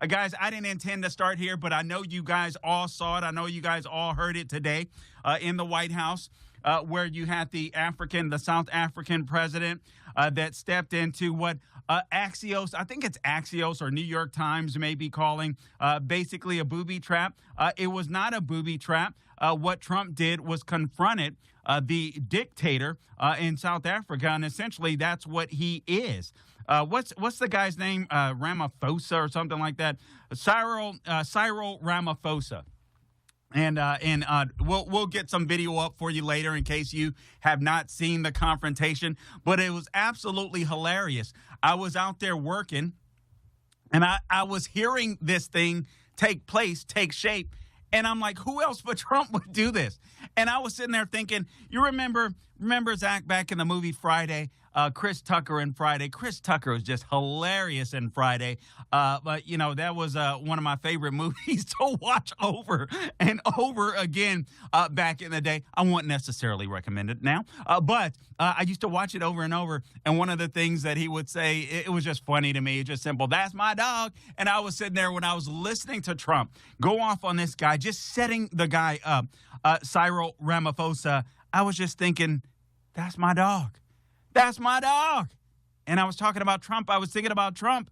Guys, I didn't intend to start here, but I know you guys all saw it. I know you guys all heard it today in the White House, where you had the South African president that stepped into what Axios, I think it's Axios or New York Times may be calling basically a booby trap. It was not a booby trap. What Trump did was confronted the dictator in South Africa, and essentially that's what he is. What's the guy's name? Ramaphosa or something like that. Cyril Ramaphosa. And we'll get some video up for you later in case you have not seen the confrontation. But it was absolutely hilarious. I was out there working, and I was hearing this thing take shape. And I'm like, who else but Trump would do this? And I was sitting there thinking, you remember Zach back in the movie Friday, Chris Tucker in Friday. Chris Tucker was just hilarious in Friday. But, you know, that was one of my favorite movies to watch over and over again back in the day. I wouldn't necessarily recommend it now. But I used to watch it over and over. And one of the things that he would say, it was just funny to me. It's just simple. That's my dog. And I was sitting there when I was listening to Trump go off on this guy, just setting the guy up, Cyril Ramaphosa. I was just thinking, that's my dog. That's my dog. And I was talking about Trump. I was thinking about Trump.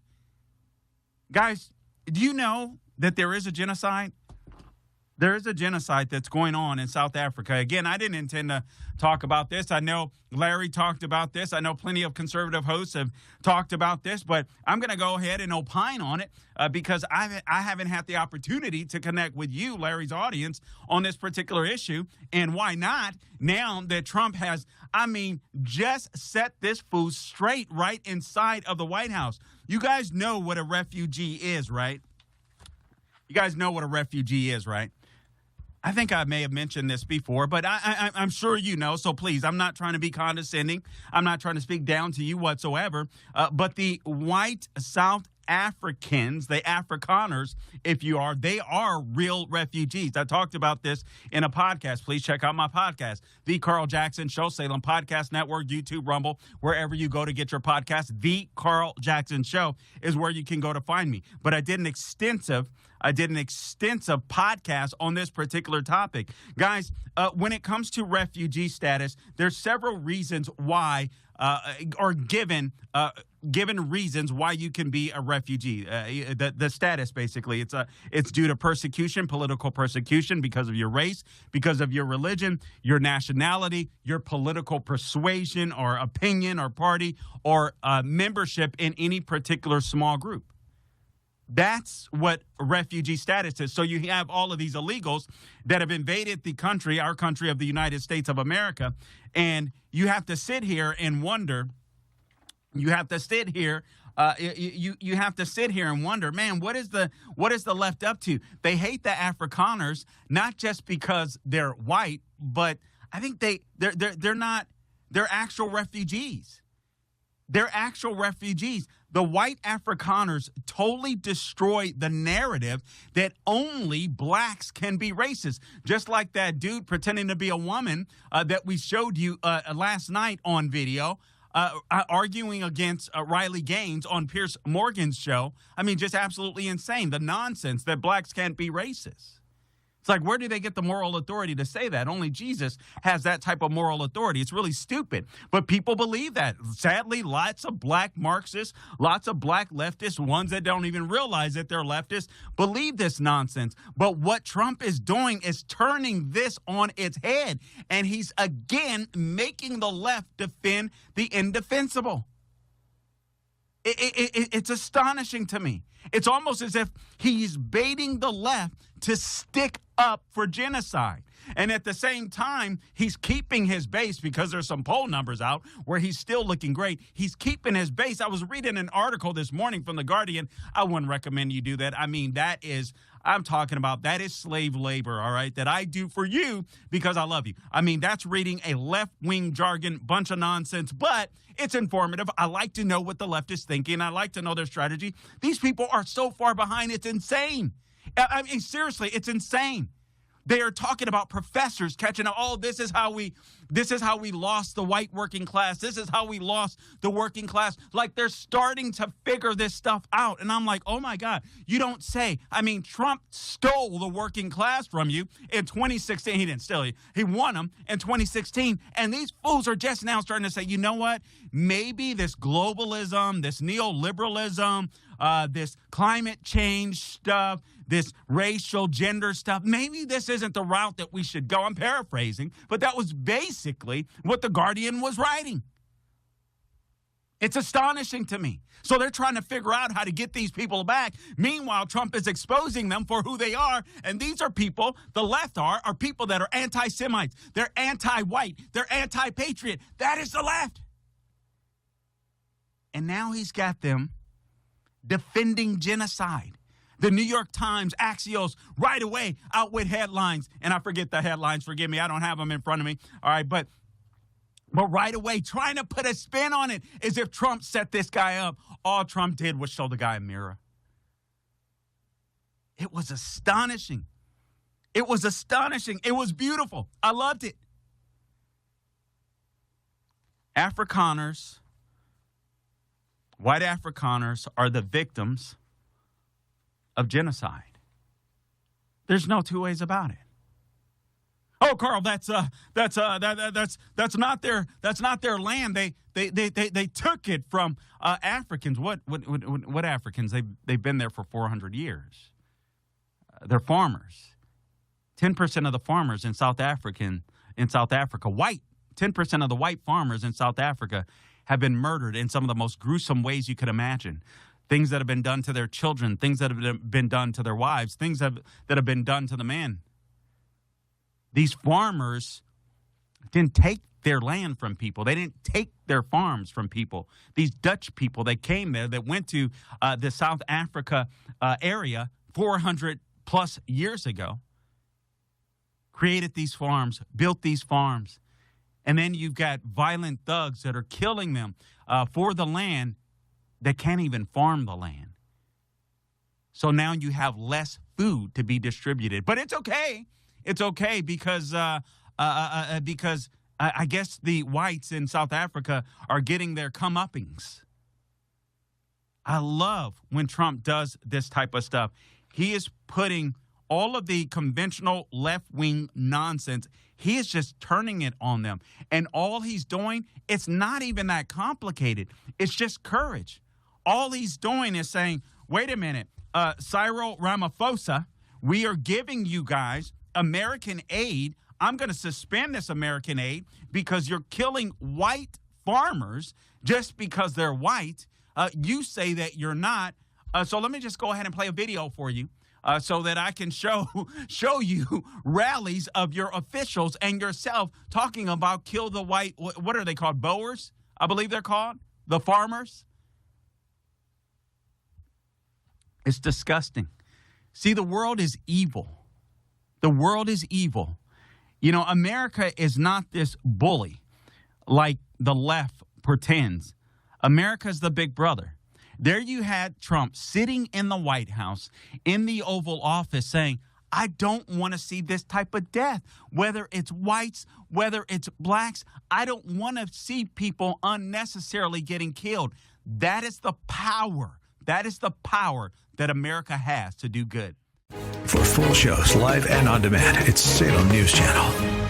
Guys, do you know that there is a genocide? There is a genocide that's going on in South Africa. Again, I didn't intend to talk about this. I know Larry talked about this. I know plenty of conservative hosts have talked about this, but I'm going to go ahead and opine on it because I haven't had the opportunity to connect with you, Larry's audience, on this particular issue. And why not? Now that Trump has, just set this fool straight right inside of the White House. You guys know what a refugee is, right? You guys know what a refugee is, right? I think I may have mentioned this before, but I'm sure you know, so please, I'm not trying to be condescending. I'm not trying to speak down to you whatsoever, but the white South Africans, the Afrikaners, if you are, they are real refugees. I talked about this in a podcast. Please check out my podcast, The Carl Jackson Show, Salem Podcast Network, YouTube, Rumble, wherever you go to get your podcast. The Carl Jackson Show is where you can go to find me. But I did an extensive podcast on this particular topic. Guys, when it comes to refugee status, there's several reasons why or given reasons why you can be a refugee. The status, basically, it's due to persecution, political persecution because of your race, because of your religion, your nationality, your political persuasion or opinion or party, or membership in any particular small group. That's what refugee status is. So you have all of these illegals that have invaded the country, our country of the United States of America, and you have to sit here and wonder. You have to sit here. You have to sit here and wonder, man, what is the left up to? They hate the Afrikaners not just because they're white, but I think they're not. They're actual refugees. They're actual refugees. The white Afrikaners totally destroy the narrative that only blacks can be racist. Just like that dude pretending to be a woman that we showed you last night on video, arguing against Riley Gaines on Piers Morgan's show. Just absolutely insane. The nonsense that blacks can't be racist. It's like, where do they get the moral authority to say that? Only Jesus has that type of moral authority. It's really stupid. But people believe that. Sadly, lots of black Marxists, lots of black leftists, ones that don't even realize that they're leftists, believe this nonsense. But what Trump is doing is turning this on its head. And he's again making the left defend the indefensible. It's astonishing to me. It's almost as if he's baiting the left to stick up for genocide. And at the same time, he's keeping his base because there's some poll numbers out where he's still looking great. He's keeping his base. I was reading an article this morning from The Guardian. I wouldn't recommend you do that. I'm talking about that is slave labor, all right, that I do for you because I love you. That's reading a left-wing jargon, bunch of nonsense, but it's informative. I like to know what the left is thinking. I like to know their strategy. These people are so far behind, it's insane. Seriously, it's insane. They are talking about professors catching up. Oh, this is how we lost the white working class. This is how we lost the working class. Like, they're starting to figure this stuff out. And I'm like, oh my God, you don't say. I mean, Trump stole the working class from you in 2016. He didn't steal it. He won them in 2016. And these fools are just now starting to say, you know what? Maybe this globalism, this neoliberalism, this climate change stuff, this racial gender stuff, maybe this isn't the route that we should go. I'm paraphrasing, but that was basically what The Guardian was writing. It's astonishing to me. So they're trying to figure out how to get these people back. Meanwhile, Trump is exposing them for who they are. And these are people, the left are people that are anti-Semites. They're anti-white. They're anti-patriot. That is the left. And now he's got them defending genocide. The New York Times, Axios, right away out with headlines. And I forget the headlines. Forgive me. I don't have them in front of me. All right. But right away, trying to put a spin on it as if Trump set this guy up. All Trump did was show the guy a mirror. It was astonishing. It was astonishing. It was beautiful. I loved it. Afrikaners, white Afrikaners, are the victims of genocide. There's no two ways about it. Oh, Carl, that's not their land. They took it from Africans. What Africans? They've been there for 400 years. They're farmers. 10% of the farmers in South Africa, white. 10% of the white farmers in South Africa have been murdered in some of the most gruesome ways you could imagine. Things that have been done to their children, things that have been done to their wives, things that have been done to the men. These farmers didn't take their land from people. They didn't take their farms from people. These Dutch people, they came there, that went to the South Africa area 400 plus years ago, created these farms, built these farms. And then you've got violent thugs that are killing them for the land that can't even farm the land. So now you have less food to be distributed. But it's okay. It's okay because I guess the whites in South Africa are getting their comeuppings. I love when Trump does this type of stuff. He is putting all of the conventional left-wing nonsense, he is just turning it on them. And all he's doing, it's not even that complicated. It's just courage. All he's doing is saying, wait a minute, Cyril Ramaphosa, we are giving you guys American aid. I'm going to suspend this American aid because you're killing white farmers just because they're white. You say that you're not. So let me just go ahead and play a video for you so that I can show you rallies of your officials and yourself talking about kill the white. What are they called? Boers, I believe they're called. The farmers. It's disgusting. See, the world is evil. The world is evil. You know, America is not this bully like the left pretends. America's the big brother. There you had Trump sitting in the White House, in the Oval Office, saying, I don't want to see this type of death, whether it's whites, whether it's blacks. I don't want to see people unnecessarily getting killed. That is the power. That is the power that America has to do good. For full shows, live and on demand, it's Salem News Channel.